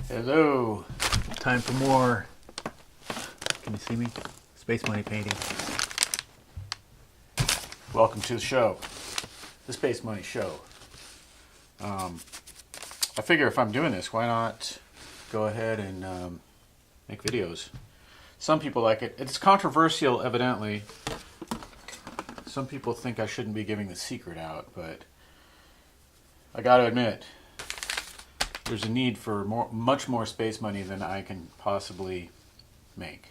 Hello. Time for more. Can you see me? Space Money painting. Welcome to the show. The Space Money Show. I figure if I'm doing this, why not go ahead and make videos? Some people like it. It's controversial, evidently. Some people think I shouldn't be giving the secret out, but I gotta admit, there's a need for much more space money than I can possibly make.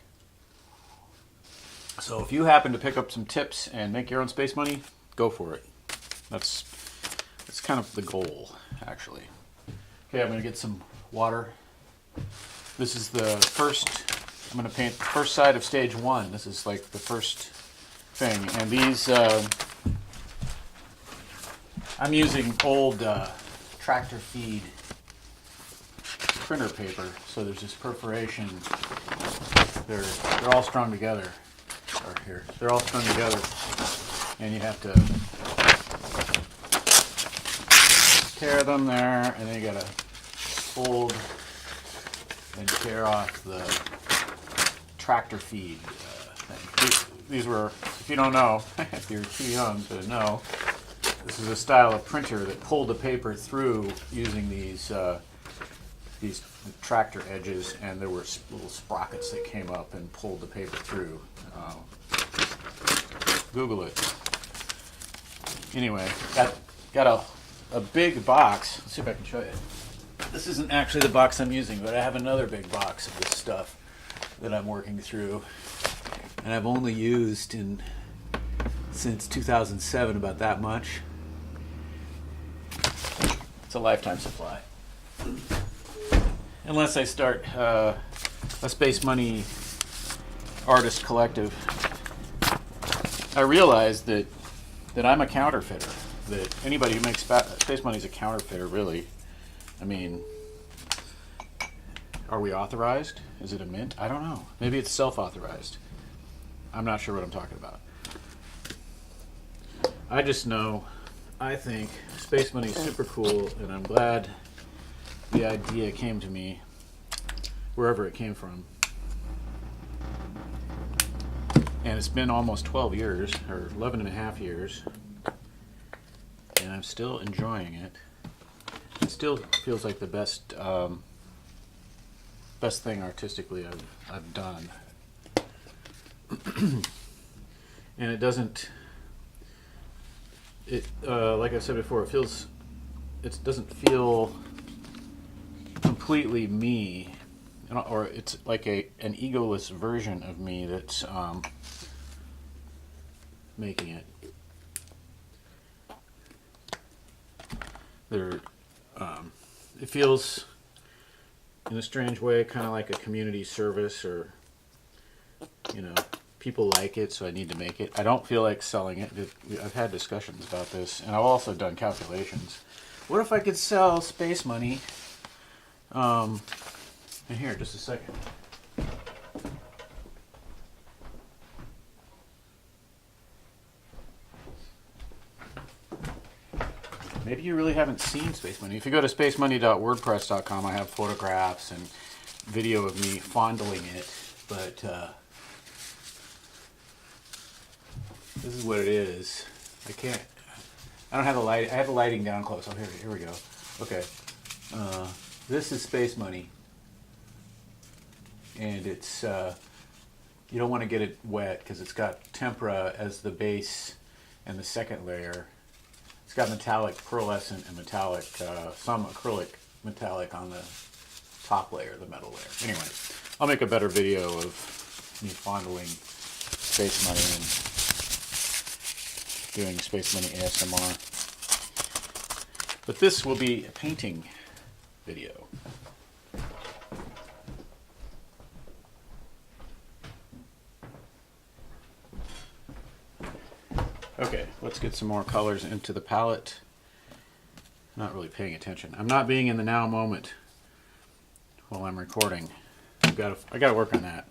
So if you happen to pick up some tips and make your own space money, go for it. That's kind of the goal, actually. Okay, I'm going to get some water. This is the first, I'm going to paint the first side of stage one. This is like the first thing. And these, I'm using old tractor feed printer paper, so there's this perforation. They're all strung together. Or here, they're all strung together, and you have to tear them there, and then you gotta fold and tear off the tractor feed thing. These were, if you don't know, if you're too young to know, this is a style of printer that pulled the paper through using these tractor edges, and there were little sprockets that came up and pulled the paper through. Google it. Anyway, got a big box. Let's see if I can show you. This isn't actually the box I'm using, but I have another big box of this stuff that I'm working through, and I've only used since 2007 about that much. It's a lifetime supply. Unless I start a Space Money artist collective. I realized that I'm a counterfeiter. That anybody who makes Space Money is a counterfeiter, really. I mean, are we authorized? Is it a mint? I don't know. Maybe it's self-authorized. I'm not sure what I'm talking about. I just know I think Space Money is super cool, and I'm glad the idea came to me wherever it came from. And it's been almost 12 years, or 11 and a half years, and I'm still enjoying it. It still feels like the best thing artistically I've done. And it doesn't, like I said before, it doesn't feel completely me, or it's like an egoless version of me that's making it. It feels, in a strange way, kind of like a community service, or, you know, people like it, so I need to make it. I don't feel like selling it. I've had discussions about this, and I've also done calculations. What if I could sell Space Money? And here, just a second. Maybe you really haven't seen Space Money. If you go to spacemoney.wordpress.com, I have photographs and video of me fondling it. But this is what it is. I don't have the light. I have the lighting down close. Oh, here we go. Okay. This is Space Money. And it's, you don't want to get it wet because it's got tempera as the base and the second layer. It's got metallic pearlescent and metallic, some acrylic metallic on the top layer, the metal layer. Anyway, I'll make a better video of me fondling Space Money and doing Space Money ASMR. But this will be a painting video. Okay, let's get some more colors into the palette. Not really paying attention. I'm not being in the now moment while I'm recording. I gotta work on that.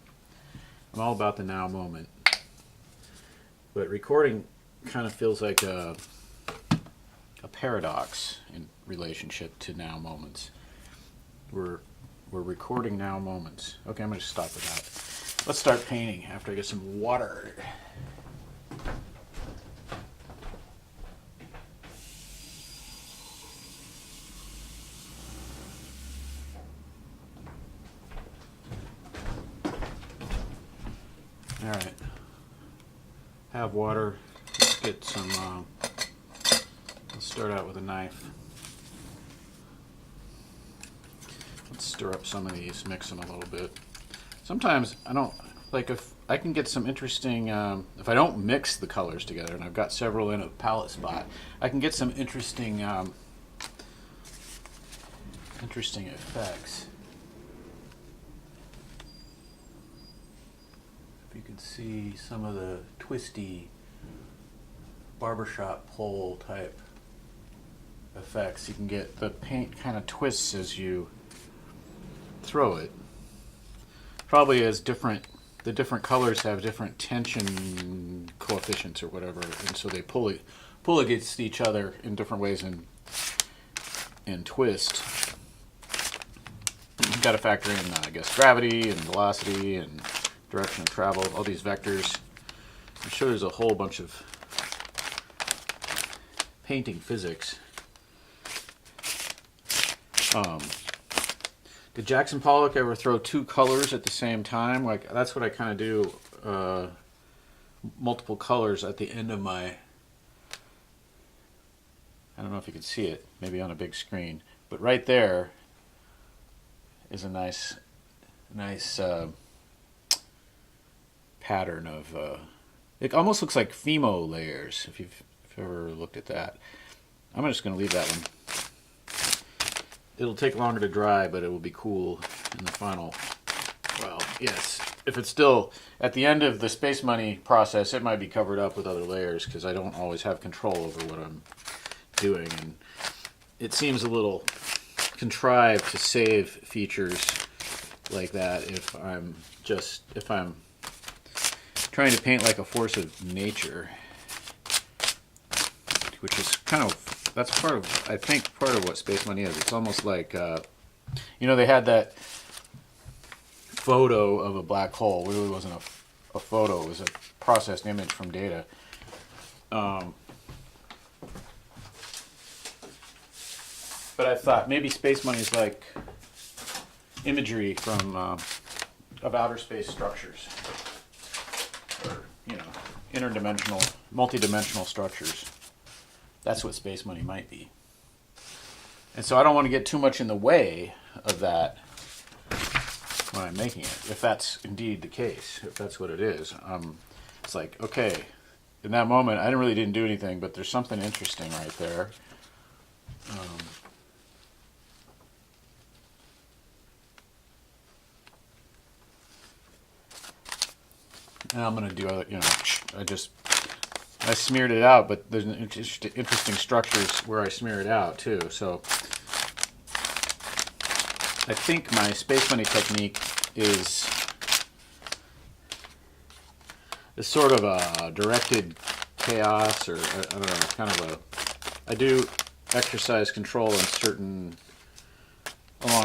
I'm all about the now moment. But recording kind of feels like a paradox in relationship to now moments. We're recording now moments. Okay, I'm going to stop with that. Let's start painting after I get some water. All right. Have water. Let's get some. Let's start out with a knife. Let's stir up some of these, mix them a little bit. Sometimes I don't like if I can get some interesting. If I don't mix the colors together, and I've got several in a palette spot, I can get some interesting, interesting effects. If you can see some of the twisty barbershop pole type effects, you can get the paint kind of twists as you throw it. Probably as the different colors have different tension coefficients or whatever, and so they pull against each other in different ways and twist. You've got to factor in, I guess, gravity and velocity and direction of travel, all these vectors. I'm sure there's a whole bunch of painting physics. Did Jackson Pollock ever throw two colors at the same time? Like, that's what I kind of do, multiple colors at the end of my, I don't know if you can see it, maybe on a big screen, but right there is a nice pattern of, it almost looks like Fimo layers, if you've ever looked at that. I'm just going to leave that one. It'll take longer to dry, but it will be cool in the final. Well, yes. If it's still at the end of the Space Money process, it might be covered up with other layers because I don't always have control over what I'm doing. And it seems a little contrived to save features like that if I'm trying to paint like a force of nature, which is kind of, that's part of, I think, part of what Space Money is. It's almost like, they had that photo of a black hole. It really wasn't a photo. It was a processed image from data. But I thought maybe Space Money is like imagery from of outer space structures, or interdimensional, multidimensional structures. That's what Space Money might be. And so I don't want to get too much in the way of that when I'm making it, if that's indeed the case, if that's what it is. It's like, okay, in that moment, I really didn't do anything, but there's something interesting right there. And I'm going to do, I smeared it out, but there's interesting structures where I smear it out too. So I think my Space Money technique is sort of a directed chaos, or I don't know, kind of I do exercise control along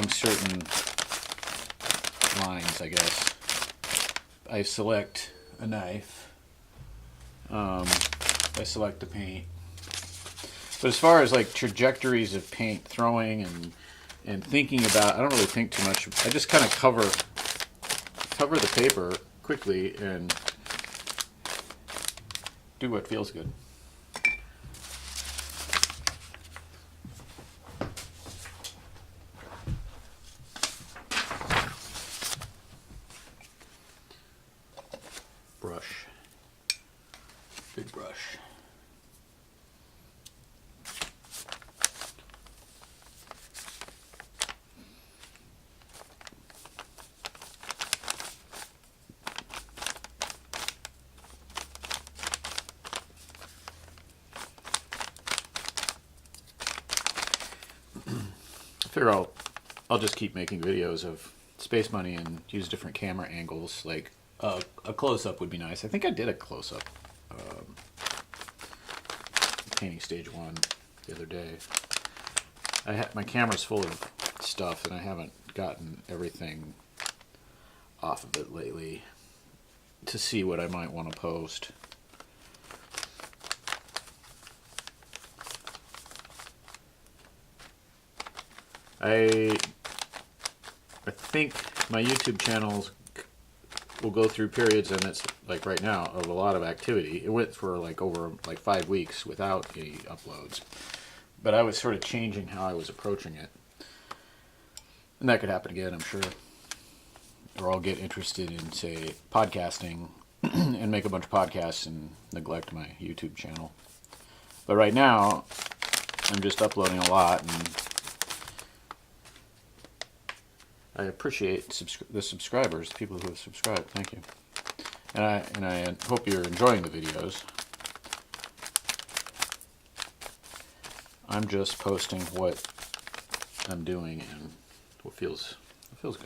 certain lines, I guess. I select a knife. I select the paint. But as far as like trajectories of paint throwing and thinking about, I don't really think too much. I just kind of cover the paper quickly and do what feels good. Brush. Big brush. I figure I'll just keep making videos of Space Money and use different camera angles. Like a close-up would be nice. I think I did a close-up painting stage 1 the other day. My camera's full of stuff and I haven't gotten everything off of it lately to see what I might want to post. I think my YouTube channels will go through periods, and it's like right now, of a lot of activity. It went for like over like 5 weeks without any uploads, but I was sort of changing how I was approaching it, and that could happen again, I'm sure. Or I'll get interested in, say, podcasting and make a bunch of podcasts and neglect my YouTube channel. But right now, I'm just uploading a lot, and I appreciate the subscribers, the people who have subscribed. Thank you. And I hope you're enjoying the videos. I'm just posting what I'm doing and what feels good.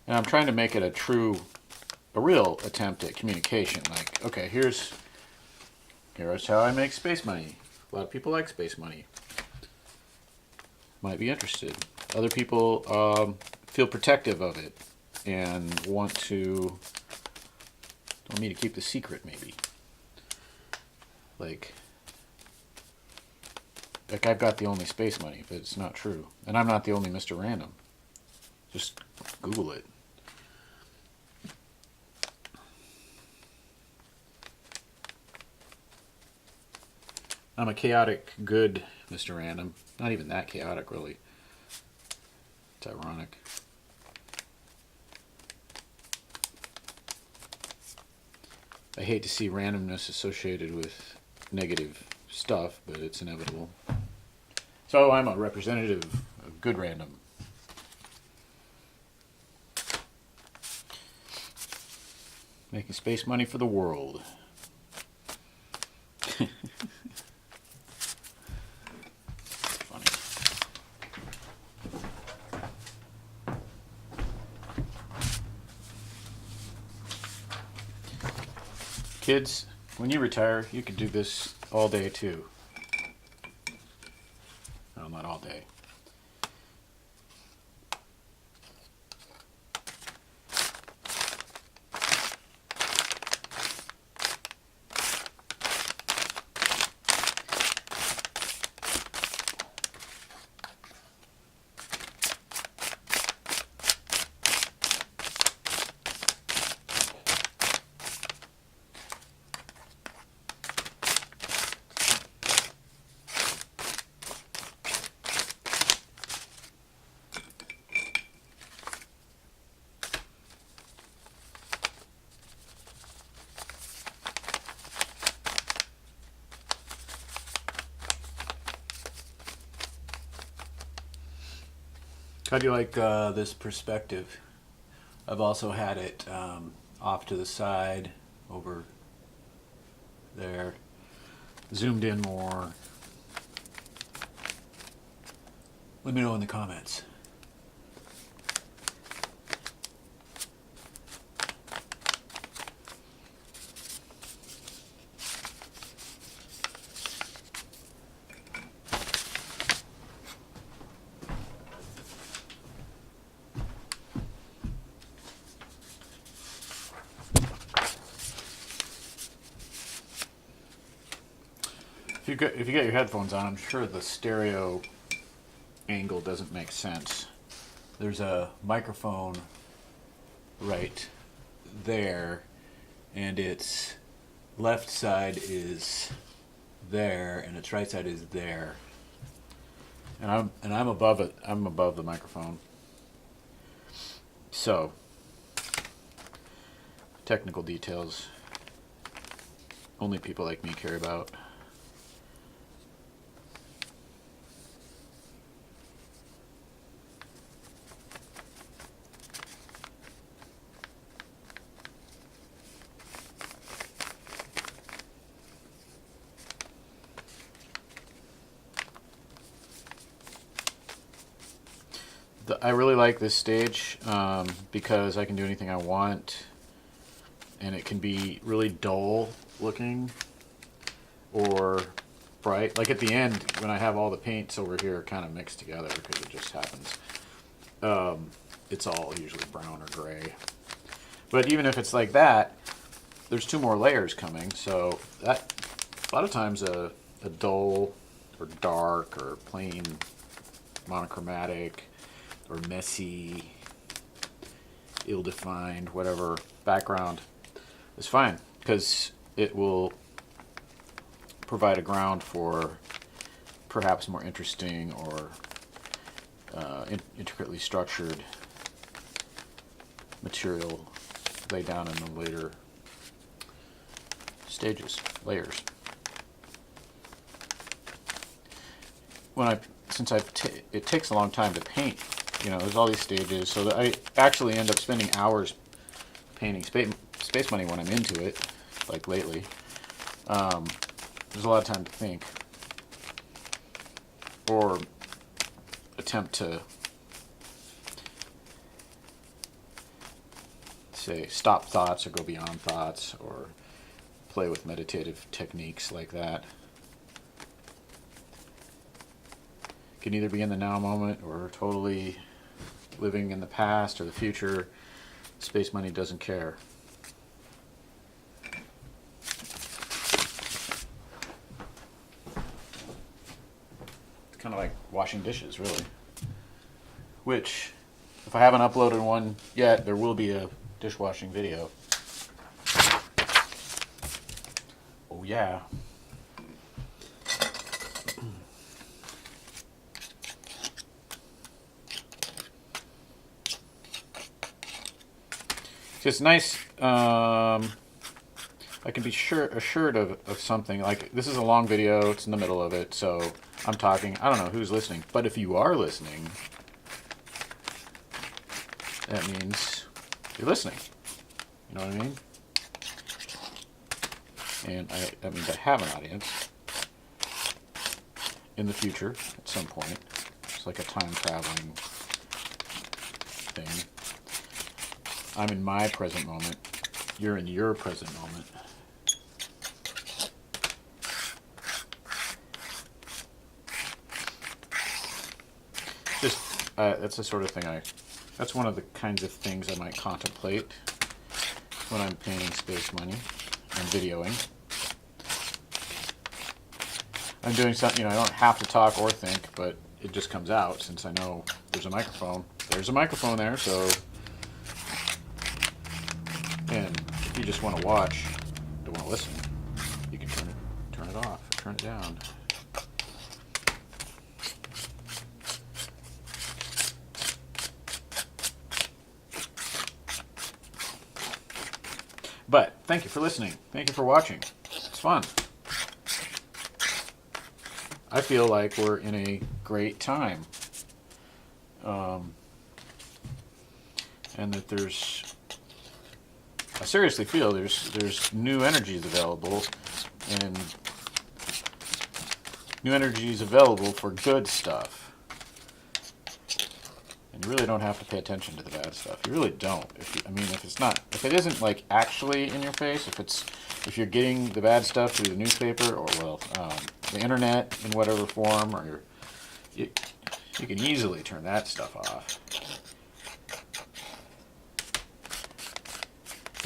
And I'm trying to make it a real attempt at communication. Like, okay, here's how I make space money. A lot of people like space money. Might be interested. Other people feel protective of it and want me to keep the secret, maybe. Like I've got the only space money, but it's not true. And I'm not the only Mr. Random. Just Google it. I'm a chaotic good Mr. Random. Not even that chaotic, really. It's ironic. I hate to see randomness associated with negative stuff, but it's inevitable. So I'm a representative of good random. Making space money for the world. Funny. Kids, when you retire, you can do this all day too. No, not all day. How do you like this perspective? I've also had it off to the side, over there, zoomed in more. Let me know in the comments. If you get your headphones on, I'm sure the stereo angle doesn't make sense. There's a microphone right there, and its left side is there, and its right side is there. And I'm above it. I'm above the microphone. So, technical details only people like me care about. I really like this stage because I can do anything I want, and it can be really dull looking, or bright. Like at the end, when I have all the paints over here kind of mixed together, because it just happens, it's all usually brown or gray. But even if it's like that, there's 2 more layers coming, so that a lot of times a dull or dark or plain monochromatic or messy, ill-defined, whatever background is fine, because it will provide a ground for perhaps more interesting or intricately structured material laid down in the later stages, layers. Since it takes a long time to paint, there's all these stages, so that I actually end up spending hours painting Space Money when I'm into it, like lately. There's a lot of time to think, or attempt to, say, stop thoughts or go beyond thoughts, or play with meditative techniques like that. Can either be in the now moment or totally living in the past or the future. Space Money doesn't care. It's kind of like washing dishes, really. Which, if I haven't uploaded one yet, there will be a dishwashing video. Oh yeah. It's nice. I can be assured of something. Like, this is a long video. It's in the middle of it, so I'm talking. I don't know who's listening, but if you are listening, that means you're listening. You know what I mean? And that means I have an audience in the future at some point. It's like a time traveling thing. I'm in my present moment. You're in your present moment. Just, that's the sort of thing that's one of the kinds of things I might contemplate when I'm painting Space Money and videoing. I'm doing something, I don't have to talk or think, but it just comes out since I know there's a microphone. There's a microphone there, so... And if you just want to watch, don't want to listen, you can turn it off, or turn it down. But thank you for listening. Thank you for watching. It's fun. I feel like we're in a great time. And that I seriously feel there's new energies available, and new energies available for good stuff. And you really don't have to pay attention to the bad stuff. You really don't. If it isn't like actually in your face, if you're getting the bad stuff through the newspaper or the internet in whatever form, or you can easily turn that stuff off.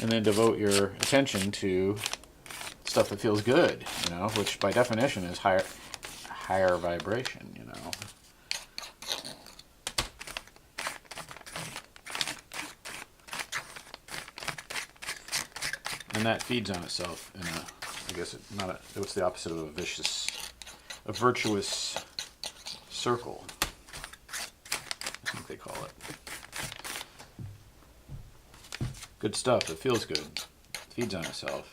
And then devote your attention to stuff that feels good, which by definition is higher vibration, And that feeds on itself in what's the opposite of a virtuous circle, I think they call it. Good stuff that feels good, feeds on itself.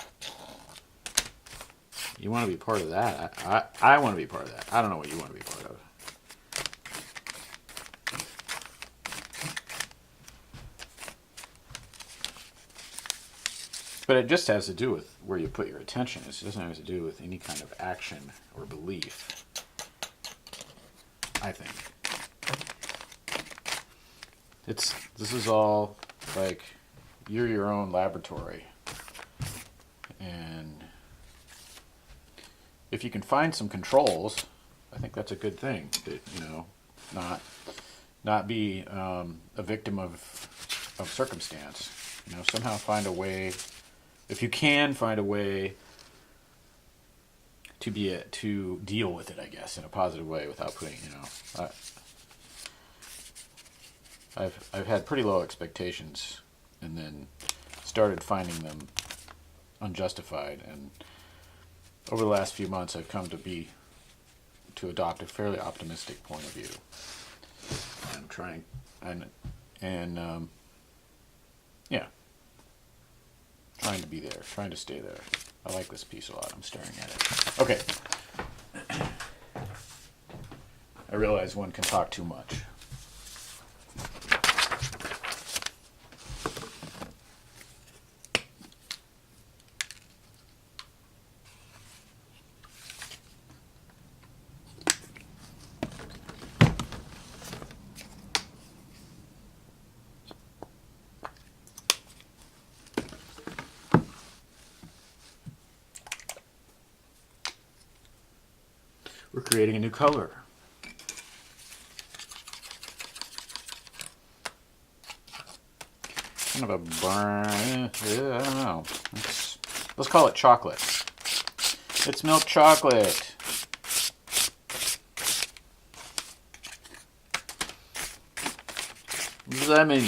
You want to be part of that. I want to be part of that. I don't know what you want to be part of. But it just has to do with where you put your attention. It doesn't have to do with any kind of action or belief, I think. This is all like you're your own laboratory. And if you can find some controls, I think that's a good thing. That, not be a victim of circumstance. Somehow find a way. If you can find a way to deal with it, I guess, in a positive way without putting, I've had pretty low expectations, and then started finding them unjustified, and over the last few months I've come to adopt a fairly optimistic point of view. I'm trying, trying to be there, trying to stay there. I like this piece a lot. I'm staring at it. Okay. I realize one can talk too much. We're creating a new color. Kind of a burn. I don't know. Let's call it chocolate. It's milk chocolate. Lemon.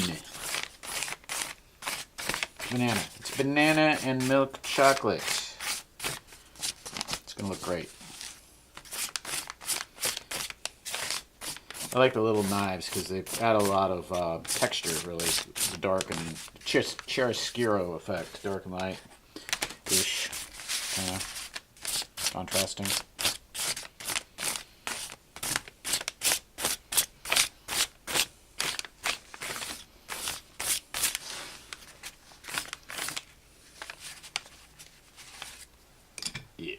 Banana. It's banana and milk chocolate. It's going to look great. I like the little knives because they add a lot of texture, really. The dark and chiaroscuro effect, dark and light-ish, kind of contrasting. Yeah.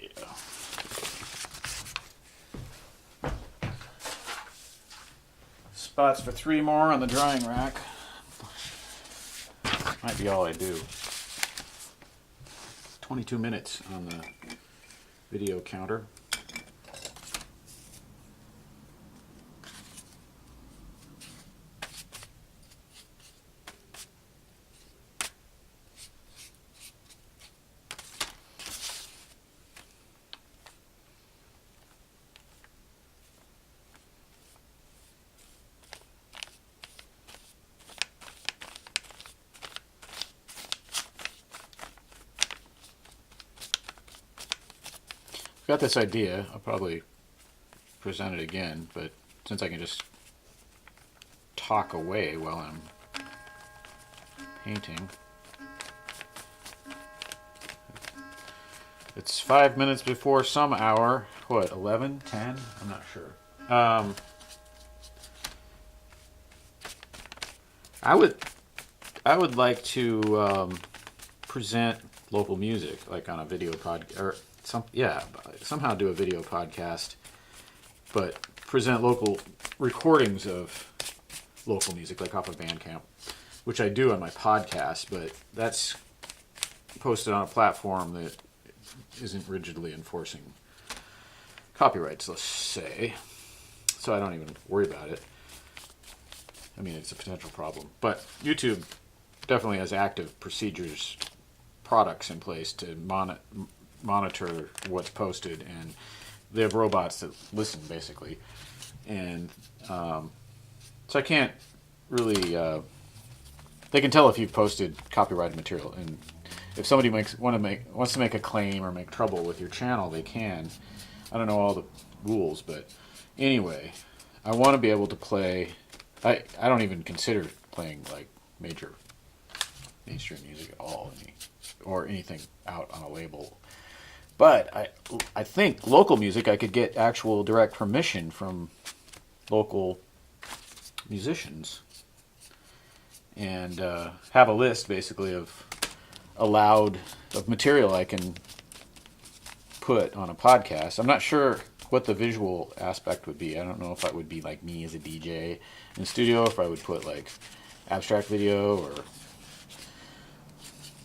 Spots for 3 more on the drying rack. Might be all I do. 22 minutes on the video counter. Got this idea. I'll probably present it again, but since I can just talk away while I'm painting. It's 5 minutes before some hour. What, 11, 10? I'm not sure. I would like to present local music, like on a video podcast, or somehow do a video podcast, but present local recordings of local music, like off of Bandcamp, which I do on my podcast, but that's posted on a platform that isn't rigidly enforcing copyrights, let's say, so I don't even worry about it. I mean, it's a potential problem, but YouTube definitely has active procedures, products in place to monitor what's posted, and they have robots that listen, basically, and so I can't really they can tell if you've posted copyrighted material, and if somebody wants to make a claim or make trouble with your channel, they can. I don't know all the rules, but anyway, I want to be able to play. I don't even consider playing like major mainstream music at all, or anything out on a label. But I think local music, I could get actual direct permission from local musicians, and have a list basically of material I can put on a podcast. I'm not sure what the visual aspect would be. I don't know if that would be like me as a DJ in the studio, if I would put like abstract video, or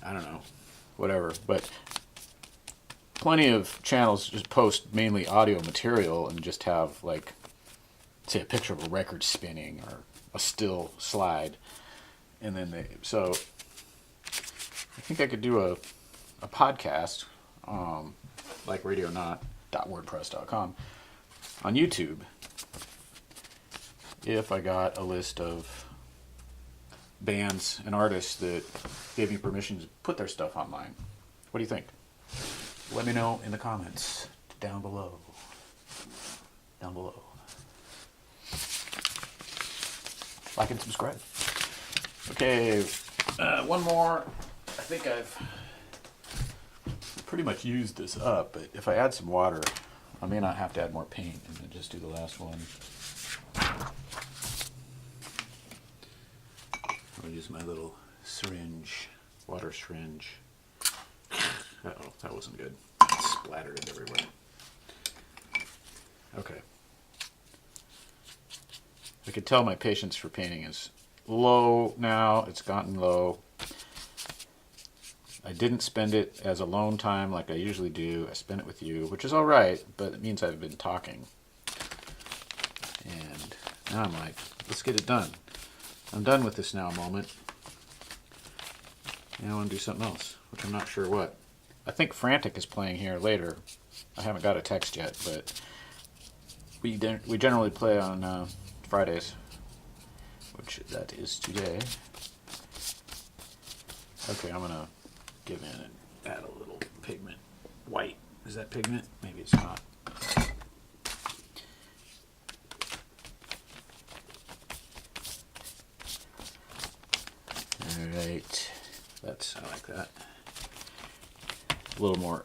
I don't know, whatever. But plenty of channels just post mainly audio material and just have, like, say a picture of a record spinning or a still slide, and then so I think I could do a podcast, like radionaut.wordpress.com on YouTube if I got a list of bands and artists that gave me permission to put their stuff online. What do you think? Let me know in the comments down below. Down below. Like and subscribe. Okay, one more. I think I've pretty much used this up, but if I add some water, I may not have to add more paint and then just do the last one. I'll use my little syringe, water syringe. Uh-oh, that wasn't good. It splattered it everywhere. Okay. I could tell my patience for painting is low now. It's gotten low. I didn't spend it as alone time like I usually do. I spent it with you, which is all right, but it means I've been talking. And now I'm like, let's get it done. I'm done with this now moment. And I want to do something else, which I'm not sure what. I think Frantic is playing here later. I haven't got a text yet, but we generally play on Fridays, which that is today. Okay, I'm gonna give in and add a little pigment. White. Is that pigment? Maybe it's not. Alright. I like that. A little more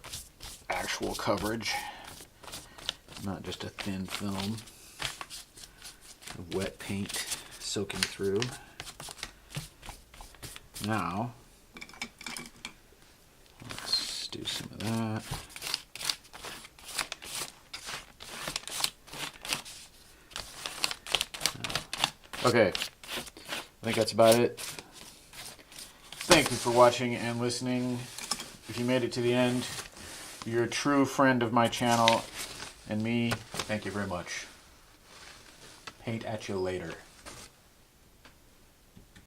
actual coverage. Not just a thin film of wet paint soaking through. Now, let's do some of that. Okay, I think that's about it. Thank you for watching and listening. If you made it to the end, you're a true friend of my channel and me. Thank you very much. Paint at you later.